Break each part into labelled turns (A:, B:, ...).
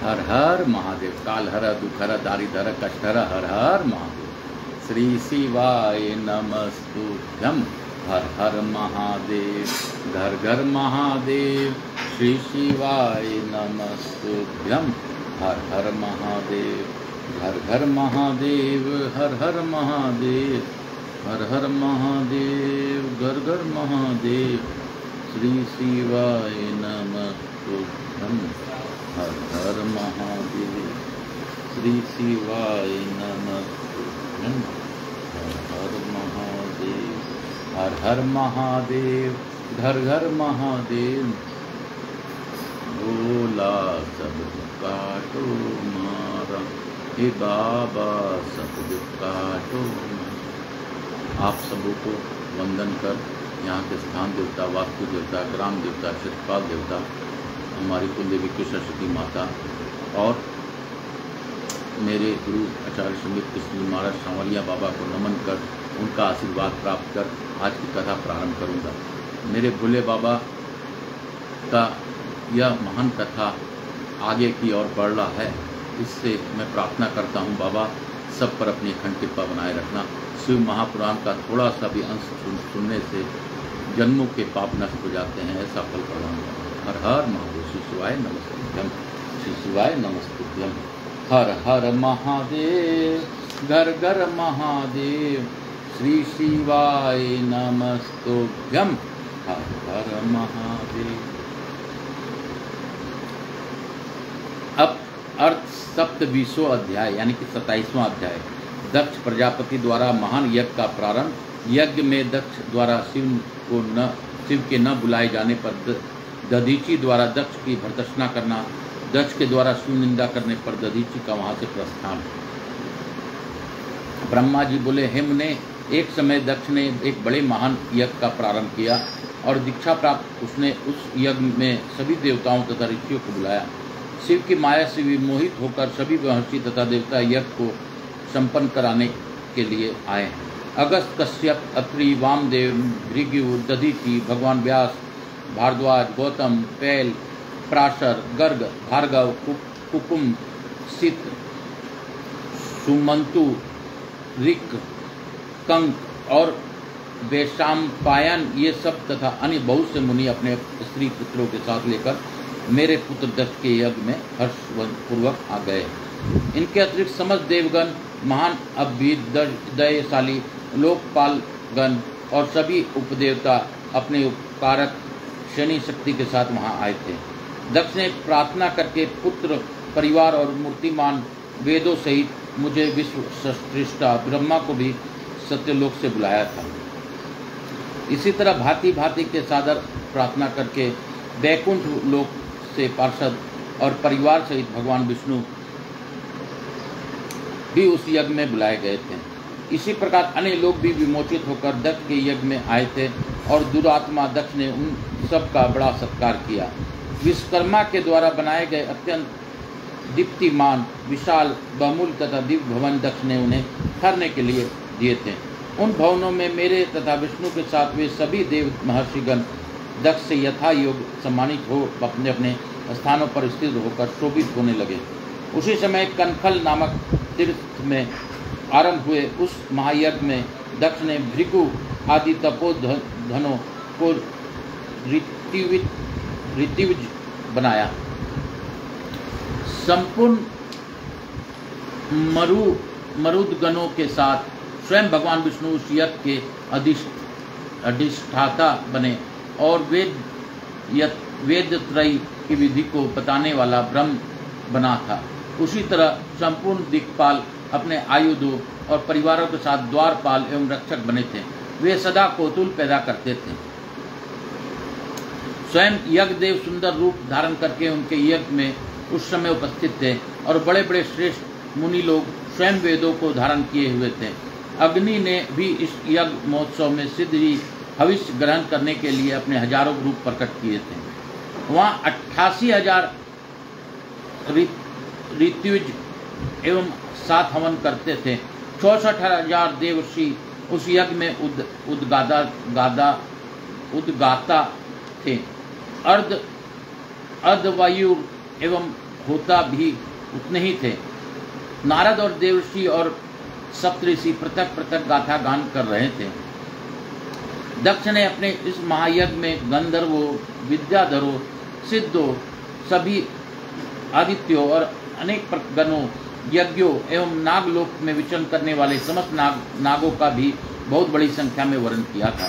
A: हर हर महादेव। काल हर दुख हर दारिद्र कष्ट हर हर हर महादेव। श्री शिवाय नमस्तुभ्यं। हर हर महादेव। घर घर महादेव। श्री शिवाय नमस्तुभ्यं। हर हर महादेव। घर घर महादेव। हर हर महादेव। हर हर महादेव। घर घर महादेव। श्री शिवाय नमस्तुभ्यं। हर हर महादेव। श्री शिवाय नमस्तुभ्यं। हर हर महादेव। हर हर महादेव। घर घर महादेव। भोला सब काटो मारा, हे बाबा सब काटो मारा। आप सबों को वंदन कर यहाँ के स्थान देवता, वास्तु देवता, ग्राम देवता, क्षेत्रपाल देवता, हमारी कुलदेवी कृष्णशक्ति माता और मेरे गुरु आचार्य संगीत कृष्ण महाराज सांवलिया बाबा को नमन कर उनका आशीर्वाद प्राप्त कर आज की कथा प्रारंभ करूँगा। मेरे भोले बाबा का यह महान कथा आगे की ओर बढ़ रहा है, इससे मैं प्रार्थना करता हूँ बाबा सब पर अपनी अखंड कृपा बनाए रखना। शिव महापुराण का थोड़ा सा भी अंश सुनने से जन्मों के पाप नष्ट हो जाते हैं, ऐसा फल प्रदान करना। हर हर महादेव। श्री शिवाय नमस्तुभ्यं। श्री शिवाय नमस्तुभ्यं। हर हर महादेव। घर घर महादेव। श्री शिवाय नमस्तुभ्यं। हर हर महादेव। अब अर्थ 27वां अध्याय यानी कि 27वां अध्याय। दक्ष प्रजापति द्वारा महान यज्ञ का प्रारंभ। यज्ञ में दक्ष द्वारा शिव के न बुलाए जाने पर दधीची द्वारा दक्ष की भर्त्सना करना। दक्ष के द्वारा शिव निंदा करने पर दधीची का वहां से प्रस्थान। ब्रह्मा जी बोले, हे मुने, एक समय दक्ष ने एक बड़े महान यज्ञ का प्रारंभ किया और दीक्षा प्राप्त उसने उस यज्ञ में सभी देवताओं तथा ऋषियों को बुलाया। शिव की माया से विमोहित होकर सभी महर्षि तथा देवता यज्ञ को संपन्न कराने के लिए आए। अगस्त, कश्यप, अत्रि, वामदेव, भृगु, दधीची, भगवान व्यास, भारद्वाज, गौतम, पैल, पराशर, गर्ग, भार्गव, कुकुम, सित, सुमंतु, ऋक, कंक और वैशंपायन ये सब तथा अन्य बहुत से मुनि अपने स्त्री पुत्रों के साथ लेकर मेरे पुत्र दक्ष के यज्ञ में हर्षपूर्वक आ गए। इनके अतिरिक्त समस्त देवगण, महान अभ्युदयशाली लोकपालगण और सभी उपदेवता अपने उपकारक शनि शक्ति के साथ वहां आए थे। दक्ष ने प्रार्थना करके पुत्र, परिवार और मूर्तिमान वेदों सहित मुझे विश्व सृष्टा ब्रह्मा को भी सत्यलोक से बुलाया था। इसी तरह भांति भांति के सादर प्रार्थना करके वैकुंठ लोक से पार्षद और परिवार सहित भगवान विष्णु भी उस यज्ञ में बुलाए गए थे। इसी प्रकार अन्य लोग भी विमोचित होकर दक्ष के यज्ञ में आए थे और दुरात्मा दक्ष ने उन सब का बड़ा सत्कार किया। विश्वकर्मा के द्वारा बनाए गए अत्यंत दीप्तिमान, विशाल, बहुमूल्य तथा दिव्य भवन दक्ष ने उन्हें ठहरने के लिए दिए थे। उन भवनों में मेरे तथा विष्णु के साथ वे सभी देव महर्षिगण दक्ष से यथा योग सम्मानित हो अपने अपने स्थानों पर स्थिर होकर शोभित होने लगे। उसी समय कनखल नामक तीर्थ में आरंभ हुए उस महायज्ञ में दक्ष ने भृगु आदि तपोधनों को ऋत्विज बनाया। संपूर्ण मरुदगणों के साथ स्वयं भगवान विष्णु उस यज्ञ के अधिष्ठाता बने और वेदत्रयी की विधि को बताने वाला ब्रह्म बना था। उसी तरह संपूर्ण दिक्पाल अपने आयुधों और परिवारों के साथ द्वारपाल एवं रक्षक बने थे। वे सदा कौतूहल पैदा करते थे। स्वयं यज्ञदेव सुंदर रूप धारण करके उनके यज्ञ में उस समय उपस्थित थे और बड़े बड़े श्रेष्ठ मुनि लोग स्वयं वेदों को धारण किए हुए थे। अग्नि ने भी इस यज्ञ महोत्सव में सिद्ध ही हविष्य ग्रहण करने के लिए अपने हजारों रूप प्रकट किए थे। वहाँ 88,000 ऋत्विज एवं 7 हवन करते थे। 64,000 देवर्षि उस यज्ञ में उद्गाता थे। अर्धवायु एवं होता भी उतने ही थे। नारद और देवर्षि और सप्तऋषि पृथक पृथक गाथा गान कर रहे थे। दक्ष ने अपने इस महायज्ञ में गंधर्वों, विद्याधरों, सिद्धों, सभी आदित्यों और अनेक गणों, यज्ञों एवं नागलोक में विचरण करने वाले समस्त नागों का भी बहुत बड़ी संख्या में वर्णन किया था।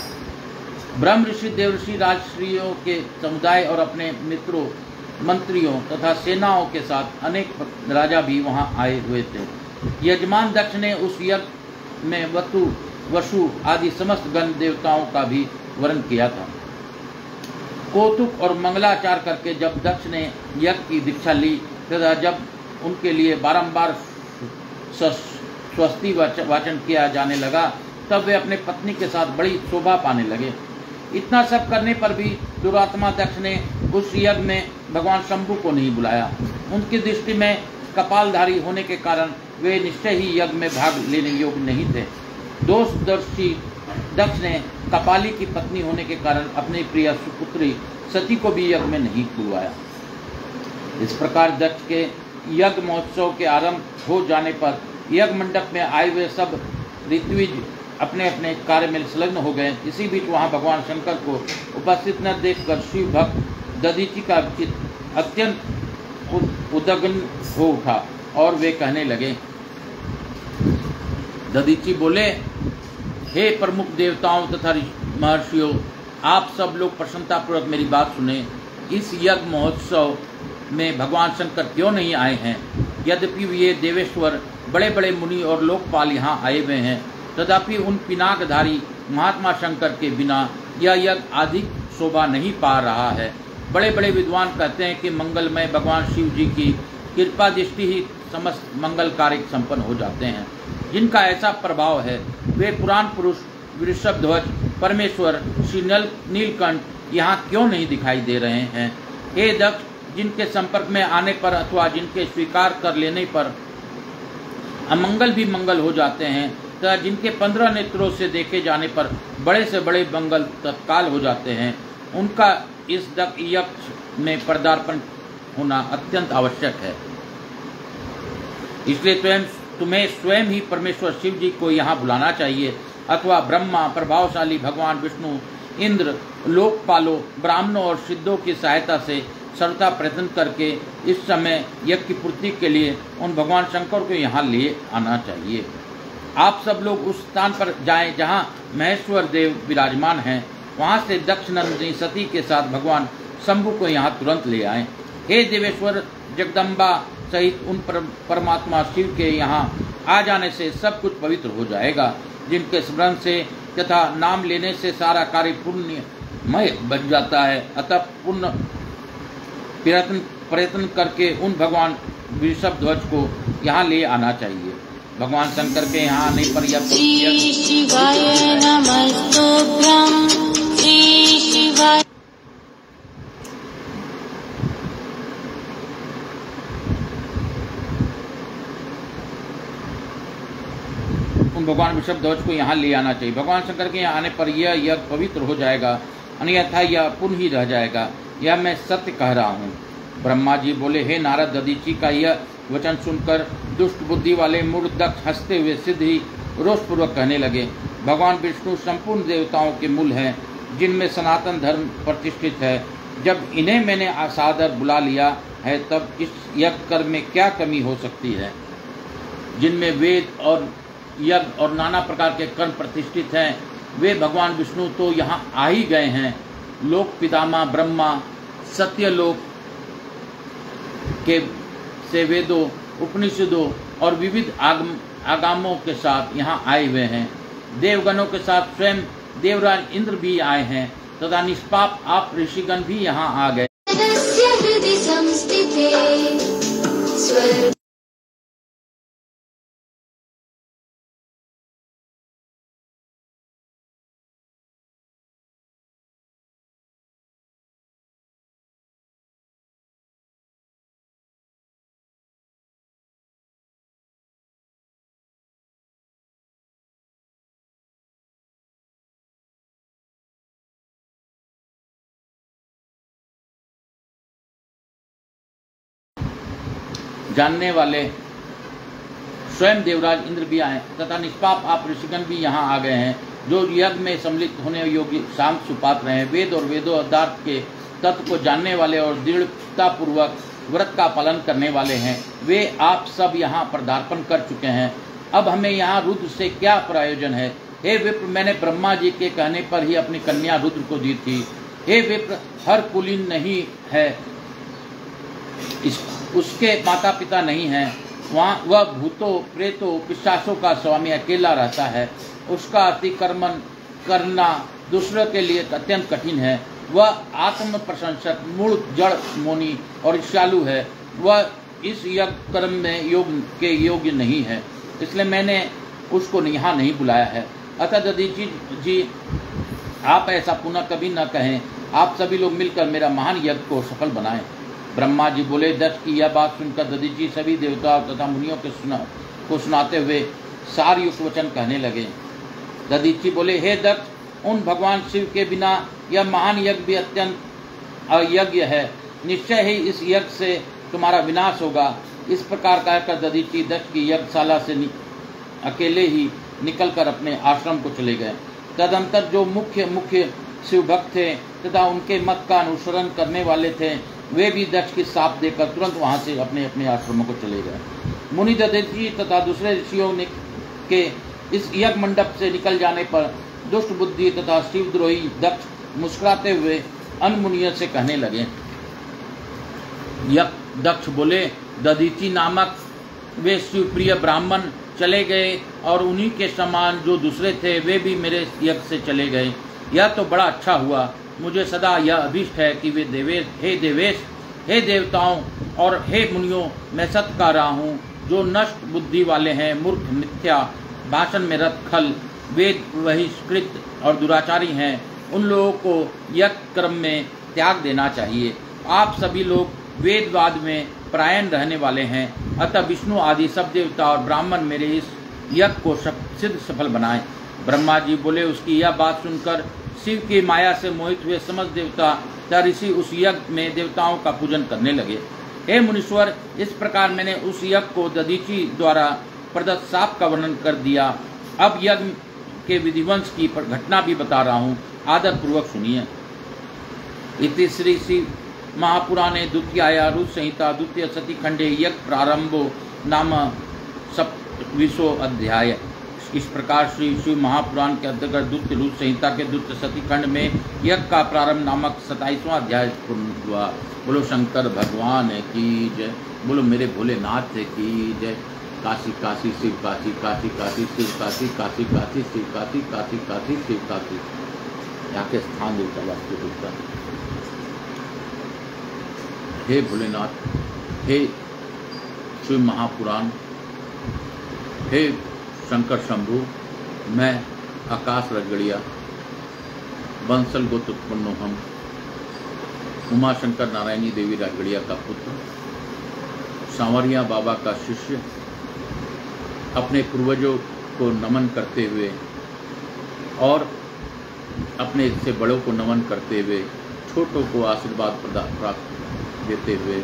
A: ब्रह्म ऋषि, देवर्षि, राजश्रियों के समुदाय और अपने मित्रों, मंत्रियों तथा सेनाओं के साथ अनेक राजा भी वहां आए हुए थे। यजमान दक्ष ने उस यज्ञ में वसु आदि समस्त गण देवताओं का भी वर्णन किया था। कौतुक और मंगलाचार करके जब दक्ष ने यज्ञ की दीक्षा ली तथा जब उनके लिए बारंबार स्वस्ति वाचन किया जाने लगा, तब वे अपने पत्नी के साथ बड़ी शोभा पाने लगे। इतना सब करने पर भी दुरात्मा दक्ष ने उस यज्ञ में भगवान शंभु को नहीं बुलाया। उनकी दृष्टि में कपालधारी होने के कारण वे निश्चय ही यज्ञ में भाग लेने योग्य नहीं थे। दोषदर्शी दक्ष ने कपाली की पत्नी होने के कारण अपनी प्रिय सुपुत्री सती को भी यज्ञ में नहीं बुलवाया। इस प्रकार दक्ष के यज्ञ महोत्सव के आरंभ हो जाने पर यज्ञ मंडप में आए हुए सब ऋत्विज अपने अपने कार्य में संलग्न हो गए। इसी बीच वहां भगवान शंकर को उपस्थित न देखकर शिव भक्त दधीचि का चित्त अत्यंत उदग्न हो उठा और वे कहने लगे। दधीचि बोले, हे प्रमुख देवताओं तथा महर्षियों, आप सब लोग प्रसन्नतापूर्वक मेरी बात सुने। इस यज्ञ महोत्सव में भगवान शंकर क्यों नहीं आए हैं? यद्यपि ये देवेश्वर बड़े बड़े मुनि और लोकपाल यहाँ आए हुए हैं, तथापि उन पिनाकधारी महात्मा शंकर के बिना यह यज्ञ अधिक शोभा नहीं पा रहा है। बड़े बड़े विद्वान कहते हैं कि मंगलमय भगवान शिव जी की कृपा दृष्टि ही समस्त मंगल कार्य संपन्न हो जाते हैं। जिनका ऐसा प्रभाव है वे पुराण पुरुष वृषभध्वज परमेश्वर श्री नीलकंठ यहाँ क्यों नहीं दिखाई दे रहे हैं? हे दक्ष, जिनके संपर्क में आने पर अथवा जिनके स्वीकार कर लेने पर अमंगल भी मंगल हो जाते हैं, तथा जिनके 15 नेत्रों से देखे जाने पर बड़े से बड़े मंगल तत्काल हो जाते हैं, उनका इस यज्ञ में पदार्पण होना अत्यंत आवश्यक है। इसलिए तुम्हें स्वयं ही परमेश्वर शिव जी को यहाँ बुलाना चाहिए, अथवा ब्रह्मा, प्रभावशाली भगवान विष्णु, इंद्र, लोकपालों, ब्राह्मणों और सिद्धों की सहायता से सर्वथा प्रयत्न करके इस समय यज्ञ की पूर्ति के लिए उन भगवान शंकर को यहाँ ले आना चाहिए। आप सब लोग उस स्थान पर जाएं जहाँ महेश्वर देव विराजमान हैं। वहाँ से दक्ष नंदिनी सती के साथ भगवान शंभु को यहाँ तुरंत ले आएं। हे देवेश्वर, जगदम्बा सहित उन परमात्मा शिव के यहाँ आ जाने से सब कुछ पवित्र हो जाएगा, जिनके स्मरण से तथा नाम लेने से सारा कार्य पुण्यमय बन जाता है। अतः पुण्य प्रयत्न करके उन भगवान वृषभध्वज को यहाँ ले आना चाहिए। भगवान शंकर के यहाँ आने पर यह
B: श्री शिवाय नमस्तुभ्यं, श्री शिवाय।
A: उन भगवान वृषभध्वज को यहाँ ले आना चाहिए। भगवान शंकर के यहाँ आने पर यह यज्ञ पवित्र हो जाएगा, अन्यथा यह पुण्य ही रह जाएगा। यह मैं सत्य कह रहा हूँ। ब्रह्मा जी बोले, हे नारद, दधीचि का यह वचन सुनकर दुष्ट बुद्धि वाले मूढ़ दक्ष हंसते हुए सिद्ध ही रोषपूर्वक कहने लगे। भगवान विष्णु संपूर्ण देवताओं के मूल हैं, जिनमें सनातन धर्म प्रतिष्ठित है। जब इन्हें मैंने असादर बुला लिया है, तब इस यज्ञ कर्म में क्या कमी हो सकती है? जिनमें वेद और यज्ञ और नाना प्रकार के कर्म प्रतिष्ठित हैं, वे भगवान विष्णु तो यहाँ आ ही गए हैं। लोक पितामह ब्रह्मा सत्यलोक के से वेदों, उपनिषदों और विविध आगमों के साथ यहाँ आए हुए हैं। देवगणों के साथ स्वयं देवराज इंद्र भी आए हैं, तथा निष्पाप आप ऋषिगण भी यहाँ आ गए। जानने वाले स्वयं देवराज इंद्र भी आए तथा निष्पाप आप ऋषिगण भी यहाँ आ गए हैं, जो यज्ञ में सम्मिलित होने योग्य शांत सुपात्र हैं। वेद और वेदोद्धार्थ के तत्व को जानने वाले और दृढ़ता पूर्वक व्रत का पालन करने वाले हैं, वे आप सब यहाँ पदार्पण कर चुके हैं। अब हमें यहाँ रुद्र से क्या प्रयोजन है? हे विप्र, मैंने ब्रह्मा जी के कहने पर ही अपनी कन्या रुद्र को दी थी। हे विप्र, हर कुलीन नहीं है, उसके माता पिता नहीं हैं। वह भूतों प्रेतों पिशाचों का स्वामी अकेला रहता है। उसका अतिक्रमण करना दूसरों के लिए अत्यंत कठिन है। वह आत्म प्रशंसक मूढ़ जड़ मोनी और ईर्ष्यालु है। वह इस यज्ञ कर्म में योग्य नहीं है, इसलिए मैंने उसको यहाँ नहीं बुलाया है। अतः दधीची जी, आप ऐसा पुनः कभी न कहें। आप सभी लोग मिलकर मेरा महान यज्ञ को सफल बनाएं। ब्रह्मा जी बोले। दक्ष की यह बात सुनकर दधीची सभी देवताओं तथा मुनियों को सुनाते हुए सारयुक्त वचन कहने लगे। दधीची बोले, हे दक्ष, उन भगवान शिव के बिना यह महान यज्ञ भी अत्यंत अयज्ञ है। निश्चय ही इस यज्ञ से तुम्हारा विनाश होगा। इस प्रकार कहकर दधीची दक्ष की यज्ञशाला से अकेले ही निकलकर अपने आश्रम को चले गए। तदंतर जो मुख्य शिव भक्त थे तथा उनके मत का अनुसरण करने वाले थे, वे भी दक्ष की साप देकर तुरंत वहां से अपने अपने आश्रमों को चले गए। मुनि दधीची तथा दूसरे ऋषियों के इस यज्ञ मंडप से निकल जाने पर दुष्ट बुद्धि तथा शिवद्रोही दक्ष मुस्कुराते हुए अन्य मुनियों से कहने लगे। दक्ष बोले, दधीची नामक वे शिवप्रिय ब्राह्मण चले गए और उन्हीं के समान जो दूसरे थे वे भी मेरे यज्ञ से चले गए। यह तो बड़ा अच्छा हुआ। मुझे सदा यह अभीष्ट है कि वे देवेश, हे देवताओं और हे मुनियों, मैं सत्य कह रहा हूँ, जो नष्ट बुद्धि वाले हैं, मूर्ख, मिथ्या भाषण में रत, खल, वेद बहिष्कृत और दुराचारी हैं, उन लोगों को यज्ञ कर्म में त्याग देना चाहिए। आप सभी लोग वेदवाद में परायण रहने वाले हैं, अतः विष्णु आदि सब देवता और ब्राह्मण मेरे इस यज्ञ को सिद्ध सफल बनाएं। ब्रह्मा जी बोले। उसकी यह बात सुनकर शिव की माया से मोहित हुए समस्त देवता तथा ऋषि उस यज्ञ में देवताओं का पूजन करने लगे। हे मुनीश्वर, इस प्रकार मैंने उस यज्ञ को दधीची द्वारा प्रदत्त शाप का वर्णन कर दिया। अब यज्ञ के विधिवंश की घटना भी बता रहा हूँ, आदर पूर्वक सुनिए। इति श्री शिव महापुराणे द्वितीया रुद्र संहिता द्वितीय सती खंडे यज्ञ प्रारंभो नाम 27वां अध्याय। इस प्रकार श्री शिव महापुराण के अंतर्गत द्वितीय रुद्र संहिता के द्वितीय सती खंड में यज्ञ का प्रारंभ नामक 27वां अध्याय पूर्ण हुआ। बोलो शंकर भगवान की जय, बोलो मेरे भोलेनाथ की जय। काशी काशी शिव काशी, काशी काशी शिव काशी, काशी काशी शिव काशी, काशी काशी शिव काशी। यहाँ के स्थान देवता वास्तु देवता। हे भोलेनाथ, हे शिव महापुराण, हे शंकर शंभु, मैं आकाश रजगड़िया बंसल गोत्र उत्पन्नो हम उमा शंकर नारायणी देवी रजगड़िया का पुत्र, सांवरिया बाबा का शिष्य, अपने पूर्वजों को नमन करते हुए और अपने से बड़ों को नमन करते हुए छोटों को आशीर्वाद प्राप्त देते हुए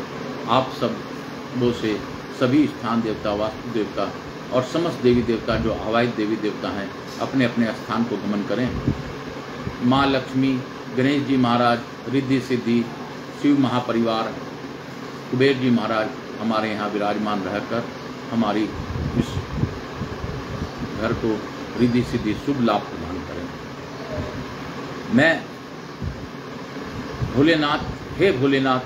A: आप सबों से सभी स्थान देवता, वास्तु देवता और समस्त देवी देवता जो हवाई देवी देवता हैं अपने अपने स्थान को गमन करें। माँ लक्ष्मी, गणेश जी महाराज, रिद्धि सिद्धि, शिव महापरिवार, कुबेर जी महाराज हमारे यहाँ विराजमान रहकर हमारी इस घर को रिद्धि सिद्धि शुभ लाभ प्रदान करें। मैं भोलेनाथ, हे भोलेनाथ,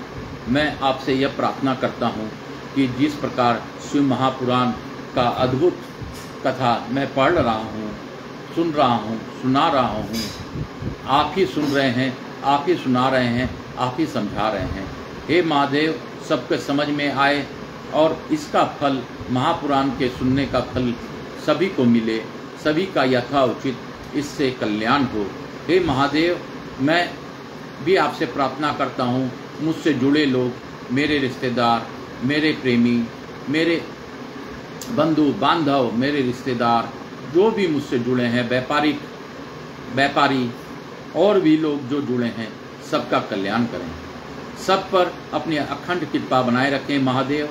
A: मैं आपसे यह प्रार्थना करता हूँ कि जिस प्रकार शिव महापुराण का अद्भुत कथा मैं पढ़ रहा हूँ, सुन रहा हूँ, सुना रहा हूँ, आप ही सुन रहे हैं, आप ही सुना रहे हैं, आप ही समझा रहे हैं। हे महादेव, सबके समझ में आए और इसका फल, महापुराण के सुनने का फल सभी को मिले, सभी का यथाउचित इससे कल्याण हो। हे महादेव, मैं भी आपसे प्रार्थना करता हूँ, मुझसे जुड़े लोग, मेरे रिश्तेदार, मेरे प्रेमी, मेरे बंधु बांधव, मेरे रिश्तेदार जो भी मुझसे जुड़े हैं, व्यापारी और भी लोग जो जुड़े हैं, सबका कल्याण करें, सब पर अपनी अखंड कृपा बनाए रखें महादेव।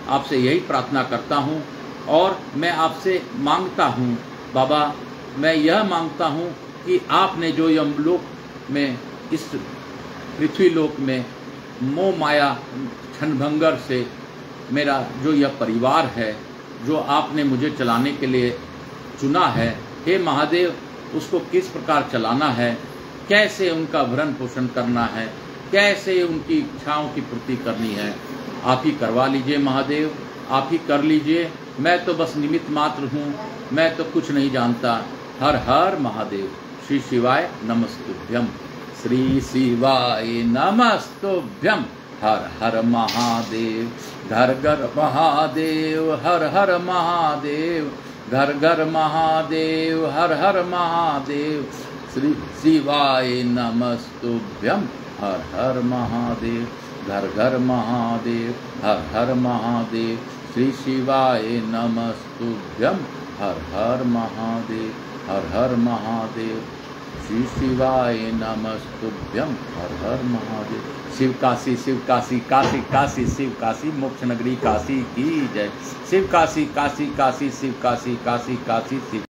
A: आपसे यही प्रार्थना करता हूँ और मैं आपसे मांगता हूँ बाबा, मैं यह मांगता हूँ कि आपने जो यमलोक में, इस पृथ्वी लोक में मोह माया क्षणभंगर से मेरा जो यह परिवार है, जो आपने मुझे चलाने के लिए चुना है, हे महादेव, उसको किस प्रकार चलाना है, कैसे उनका भरण पोषण करना है, कैसे उनकी इच्छाओं की पूर्ति करनी है, आप ही करवा लीजिए महादेव, आप ही कर लीजिए। मैं तो बस निमित्त मात्र हूँ, मैं तो कुछ नहीं जानता। हर हर महादेव। श्री शिवाय नमस्तुभ्यम। श्री शिवाय नमस्तुभ्यम। हर हर महादेव। घर घर महादेव। हर हर महादेव। घर घर महादेव। हर हर महादेव। श्री शिवाय नमस्तुभ्यम। हर हर महादेव। घर घर महादेव। हर हर महादेव। श्री शिवाय नमस्तुभ्यम। हर हर महादेव। हर हर महादेव। श्री शिवाय नमस्तुभ्यम। हर हर महादेव। शिव काशी, शिव काशी, काशी काशी, शिव काशी, मोक्ष नगरी काशी की जय। शिव काशी, काशी काशी, शिव काशी, काशी काशी, शिव